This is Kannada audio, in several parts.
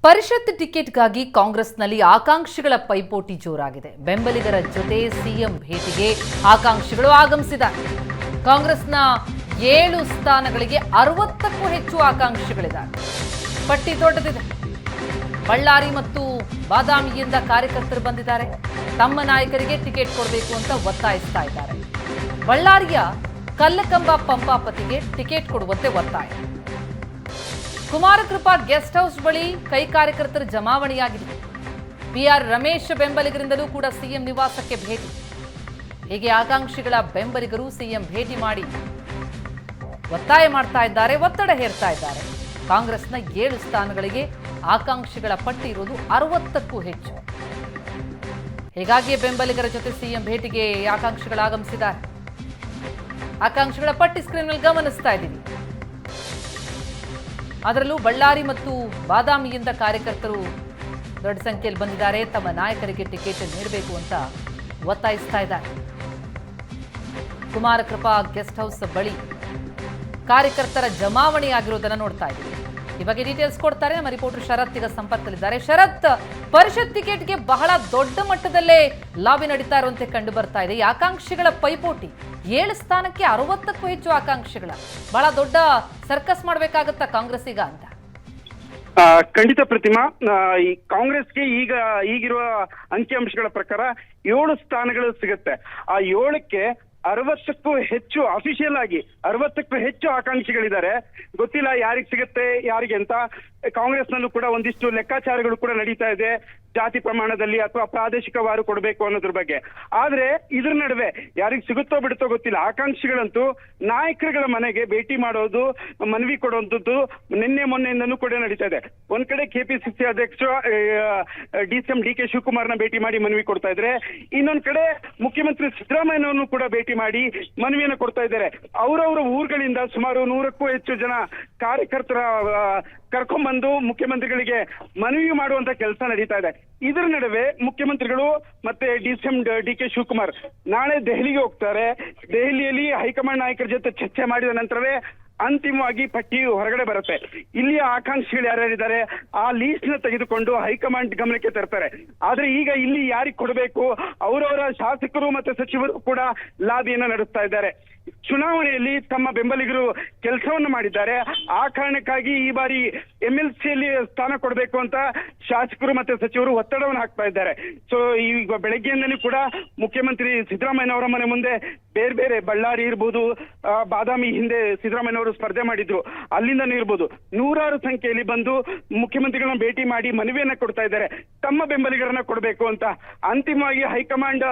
ಪರಿಷತ್ ಟಿಕೆಟ್ಗಾಗಿ ಕಾಂಗ್ರೆಸ್ನಲ್ಲಿ ಆಕಾಂಕ್ಷಿಗಳ ಪೈಪೋಟಿ ಜೋರಾಗಿದೆ. ಬೆಂಬಲಿಗರ ಜೊತೆ ಸಿಎಂ ಭೇಟಿಗೆ ಆಕಾಂಕ್ಷಿಗಳು ಆಗಮಿಸಿದ್ದಾರೆ. ಕಾಂಗ್ರೆಸ್ನ 7 ಸ್ಥಾನಗಳಿಗೆ 60ಕ್ಕೂ ಹೆಚ್ಚು ಆಕಾಂಕ್ಷಿಗಳಿದ್ದಾರೆ. ಪಟ್ಟಿ ದೊಡ್ಡದಿದೆ. ಬಳ್ಳಾರಿ ಮತ್ತು ಬಾದಾಮಿಯಿಂದ ಕಾರ್ಯಕರ್ತರು ಬಂದಿದ್ದಾರೆ. ತಮ್ಮ ನಾಯಕರಿಗೆ ಟಿಕೆಟ್ ಕೊಡಬೇಕು ಅಂತ ಒತ್ತಾಯಿಸ್ತಾ ಇದ್ದಾರೆ. ಬಳ್ಳಾರಿಯ ಕಲ್ಲಕಂಬ ಪಂಪಾಪತಿಗೆ ಟಿಕೆಟ್ ಕೊಡುವಂತೆ ಒತ್ತಾಯ. ಕುಮಾರಕೃಪಾ ಗೆಸ್ಟ್ ಹೌಸ್ ಬಳಿ ಕೈ ಕಾರ್ಯಕರ್ತರ ಜಮಾವಣೆಯಾಗಿದೆ. PR ರಮೇಶ್ ಬೆಂಬಲಿಗರಿಂದಲೂ ಕೂಡ ಸಿಎಂ ನಿವಾಸಕ್ಕೆ ಭೇಟಿ. ಹೀಗೆ ಆಕಾಂಕ್ಷಿಗಳ ಬೆಂಬಲಿಗರು ಸಿಎಂ ಭೇಟಿ ಮಾಡಿ ಒತ್ತಾಯ ಮಾಡ್ತಾ ಇದ್ದಾರೆ, ಒತ್ತಡ ಹೇರ್ತಾ ಇದ್ದಾರೆ. ಕಾಂಗ್ರೆಸ್ನ 7 ಸ್ಥಾನಗಳಿಗೆ ಆಕಾಂಕ್ಷಿಗಳ ಪಟ್ಟಿ ಇರುವುದು 60ಕ್ಕೂ ಹೆಚ್ಚು. ಹೀಗಾಗಿ ಬೆಂಬಲಿಗರ ಜೊತೆ ಸಿಎಂ ಭೇಟಿಗೆ ಆಕಾಂಕ್ಷಿಗಳು ಆಗಮಿಸಿದ್ದಾರೆ. ಆಕಾಂಕ್ಷಿಗಳ ಪಟ್ಟಿ ಸ್ಕ್ರೀನ್ನಲ್ಲಿ ಗಮನಿಸ್ತಾ ಇದ್ದೀವಿ. ಅದರಲ್ಲೂ ಬಳ್ಳಾರಿ ಮತ್ತು ಬಾದಾಮಿಯಿಂದ ಕಾರ್ಯಕರ್ತರು ದೊಡ್ಡ ಸಂಖ್ಯೆಯಲ್ಲಿ ಬಂದಿದ್ದಾರೆ. ತಮ್ಮ ನಾಯಕರಿಗೆ ಟಿಕೆಟ್ ನೀಡಬೇಕು ಅಂತ ಒತ್ತಾಯಿಸ್ತಾ ಇದ್ದಾರೆ. ಕುಮಾರಕೃಪಾ ಗೆಸ್ಟ್ ಹೌಸ್ ಬಳಿ ಕಾರ್ಯಕರ್ತರ ಜಮಾವಣೆಯಾಗಿರುವುದನ್ನು ನೋಡ್ತಾ ಇದ್ದೀವಿ. ಈ ಬಗ್ಗೆ ಡೀಟೇಲ್ಸ್ ಕೊಡ್ತಾರೆ ನಮ್ಮ ರಿಪೋರ್ಟರ್ ಶರತ್ ಈಗ ಸಂಪರ್ಕದಲ್ಲಿದ್ದಾರೆ. ಶರತ್, ಪರಿಷತ್ ಟಿಕೆಟ್ಗೆ ಬಹಳ ದೊಡ್ಡ ಮಟ್ಟದಲ್ಲೇ ಲಾಬಿ ನಡೀತಾ ಇರುವಂತೆ ಕಂಡು ಬರ್ತಾ ಇದೆ. ಈ ಆಕಾಂಕ್ಷಿಗಳ ಪೈಪೋಟಿ 7 ಸ್ಥಾನಕ್ಕೆ 60ಕ್ಕೂ ಹೆಚ್ಚು ಆಕಾಂಕ್ಷಿಗಳ ಬಹಳ ದೊಡ್ಡ ಸರ್ಕಸ್ ಮಾಡಬೇಕಾಗತ್ತಾ ಕಾಂಗ್ರೆಸ್ ಈಗ ಅಂತ? ಖಂಡಿತ ಪ್ರತಿಮಾ. ಈ ಕಾಂಗ್ರೆಸ್ಗೆ ಈಗಿರುವ ಅಂಕಿಅಂಶಗಳ ಪ್ರಕಾರ 7 ಸ್ಥಾನಗಳು ಸಿಗುತ್ತೆ. ಆ 7ಕ್ಕೆ 60ಕ್ಕೂ ಹೆಚ್ಚು ಅಫಿಷಿಯಲ್ ಆಗಿ 60ಕ್ಕೂ ಹೆಚ್ಚು ಆಕಾಂಕ್ಷಿಗಳಿದ್ದಾರೆ. ಗೊತ್ತಿಲ್ಲ ಯಾರಿಗೆ ಸಿಗುತ್ತೆ ಯಾರಿಗೆ ಅಂತ. ಕಾಂಗ್ರೆಸ್ನಲ್ಲೂ ಕೂಡ ಒಂದಿಷ್ಟು ಲೆಕ್ಕಾಚಾರಗಳು ಕೂಡ ನಡೀತಾ ಇದೆ, ಜಾತಿ ಪ್ರಮಾಣದಲ್ಲಿ ಅಥವಾ ಪ್ರಾದೇಶಿಕವಾರು ಕೊಡಬೇಕು ಅನ್ನೋದ್ರ ಬಗ್ಗೆ. ಆದ್ರೆ ಇದ್ರ ನಡುವೆ ಯಾರಿಗೆ ಸಿಗುತ್ತೋ ಬಿಡುತ್ತೋ ಗೊತ್ತಿಲ್ಲ, ಆಕಾಂಕ್ಷಿಗಳಂತೂ ನಾಯಕರುಗಳ ಮನೆಗೆ ಭೇಟಿ ಮಾಡೋದು, ಮನವಿ ಕೊಡುವಂಥದ್ದು ನಿನ್ನೆ ಮೊನ್ನೆಯಿಂದನೂ ಕೂಡ ನಡೀತಾ ಇದೆ. ಒಂದ್ ಕಡೆ KPCC ಅಧ್ಯಕ್ಷ DK ಶಿವಕುಮಾರ್ನ ಭೇಟಿ ಮಾಡಿ ಮನವಿ ಕೊಡ್ತಾ ಇದ್ರೆ, ಇನ್ನೊಂದ್ ಕಡೆ ಮುಖ್ಯಮಂತ್ರಿ ಸಿದ್ದರಾಮಯ್ಯನವರನ್ನು ಕೂಡ ಭೇಟಿ ಮಾಡಿ ಮನವಿಯನ್ನು ಕೊಡ್ತಾ ಇದ್ದಾರೆ. ಅವರವರ ಊರುಗಳಿಂದ ಸುಮಾರು 100ಕ್ಕೂ ಹೆಚ್ಚು ಜನ ಕಾರ್ಯಕರ್ತರ ಕರ್ಕೊಂಡ್ಬಂದು ಮುಖ್ಯಮಂತ್ರಿಗಳಿಗೆ ಮನವಿ ಮಾಡುವಂತ ಕೆಲಸ ನಡೀತಾ ಇದೆ. ಇದರ ನಡುವೆ ಮುಖ್ಯಮಂತ್ರಿಗಳು ಮತ್ತೆ DK ಶಿವಕುಮಾರ್ ನಾಳೆ ದೆಹಲಿಗೆ ಹೋಗ್ತಾರೆ. ದೆಹಲಿಯಲ್ಲಿ ಹೈಕಮಾಂಡ್ ನಾಯಕರ ಜೊತೆ ಚರ್ಚೆ ಮಾಡಿದ ನಂತರವೇ ಅಂತಿಮವಾಗಿ ಪಟ್ಟಿ ಹೊರಗಡೆ ಬರುತ್ತೆ. ಇಲ್ಲಿಯ ಆಕಾಂಕ್ಷಿಗಳು ಯಾರ್ಯಾರಿದ್ದಾರೆ ಆ ಲೀಸ್ಟ್ ನ ತೆಗೆದುಕೊಂಡು ಹೈಕಮಾಂಡ್ ಗಮನಕ್ಕೆ ತರ್ತಾರೆ. ಆದ್ರೆ ಈಗ ಇಲ್ಲಿ ಯಾರಿಗೆ ಕೊಡಬೇಕು, ಅವರವರ ಶಾಸಕರು ಮತ್ತೆ ಸಚಿವರು ಕೂಡ ಲಾಬಿಯನ್ನು ನಡೆಸ್ತಾ ಇದ್ದಾರೆ. ಚುನಾವಣೆಯಲ್ಲಿ ತಮ್ಮ ಬೆಂಬಲಿಗರು ಕೆಲಸವನ್ನು ಮಾಡಿದ್ದಾರೆ. ಆ ಕಾರಣಕ್ಕಾಗಿ ಈ ಬಾರಿ MLCಯಲ್ಲಿ ಸ್ಥಾನ ಕೊಡಬೇಕು ಅಂತ ಶಾಸಕರು ಮತ್ತೆ ಸಚಿವರು ಒತ್ತಡವನ್ನು ಹಾಕ್ತಾ ಇದ್ದಾರೆ. ಸೊ ಈಗ ಬೆಳಗ್ಗೆಯಿಂದಲೂ ಕೂಡ ಮುಖ್ಯಮಂತ್ರಿ ಸಿದ್ದರಾಮಯ್ಯನವರ ಮನೆ ಮುಂದೆ ಬೇರೆ ಬೇರೆ ಬಳ್ಳಾರಿ ಇರ್ಬೋದು, ಬಾದಾಮಿ ಹಿಂದೆ ಸಿದ್ದರಾಮಯ್ಯನವರು ಸ್ಪರ್ಧೆ ಮಾಡಿದ್ರು, ಅಲ್ಲಿಂದನೂ ಇರ್ಬೋದು, 100 ಸಂಖ್ಯೆಯಲ್ಲಿ ಬಂದು ಮುಖ್ಯಮಂತ್ರಿಗಳನ್ನ ಭೇಟಿ ಮಾಡಿ ಮನವಿಯನ್ನ ಕೊಡ್ತಾ ಇದ್ದಾರೆ ತಮ್ಮ ಬೆಂಬಲಿಗರನ್ನ ಕೊಡಬೇಕು ಅಂತ. ಅಂತಿಮವಾಗಿ ಹೈಕಮಾಂಡ್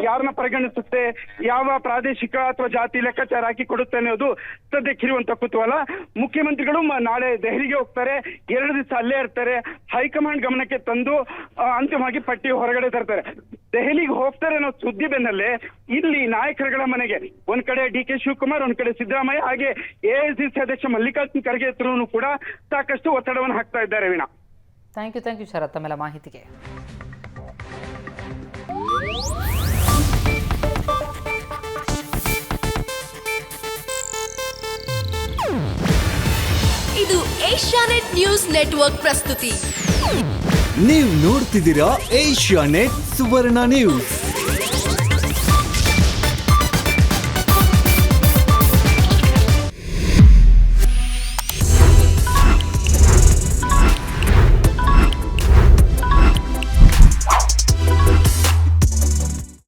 ಯಾರನ್ನ ಪರಿಗಣಿಸುತ್ತೆ, ಯಾವ ಪ್ರಾದೇಶಿಕ ಅಥವಾ ಜಾತಿ ಲೆಕ್ಕಾಚಾರ ಹಾಕಿ ಕೊಡುತ್ತೆ ಅನ್ನೋದು ಸದ್ಯಕ್ಕಿರುವಂತ ಕುತೂಹಲ. ಮುಖ್ಯಮಂತ್ರಿಗಳು ನಾಳೆ ದೆಹಲಿಗೆ ಹೋಗ್ತಾರೆ, 2 ದಿವಸ ಅಲ್ಲೇ ಇರ್ತಾರೆ. ಹೈಕಮಾಂಡ್ ಗಮನಕ್ಕೆ ತಂದು ಅಂತಿಮವಾಗಿ ಪಟ್ಟಿ ಹೊರಗಡೆ ತರ್ತಾರೆ. ದೆಹಲಿಗೆ ಹೋಗ್ತಾರೆ ಅನ್ನೋ ಸುದ್ದಿ ಬೆನ್ನಲ್ಲೇ ಇಲ್ಲಿ ನಾಯಕರುಗಳ ಮನೆಗೆ ಒಂದ್ ಕಡೆ DK ಶಿವಕುಮಾರ್, ಒಂದ್ ಕಡೆ ಸಿದ್ದರಾಮಯ್ಯ, ಹಾಗೆ AICC ಅಧ್ಯಕ್ಷ ಮಲ್ಲಿಕಾರ್ಜುನ್ ಖರ್ಗೆ ಹತ್ರನೂ ಕೂಡ ಸಾಕಷ್ಟು ಒತ್ತಡವನ್ನು ಹಾಕ್ತಾ ಇದ್ದಾರೆ. ವೀಣಾ, ಥ್ಯಾಂಕ್ ಯು ಶರತ್ ತಮ್ಮೆಲ್ಲ ಮಾಹಿತಿಗೆ. ಇದು ಏಷ್ಯಾನೆಟ್ ನ್ಯೂಸ್ ನೆಟ್ವರ್ಕ್ ಪ್ರಸ್ತುತಿ. ನೀವು ನೋಡ್ತಿದ್ದೀರಾ ಏಷ್ಯಾನೆಟ್ ಸುವರ್ಣ ನ್ಯೂಸ್.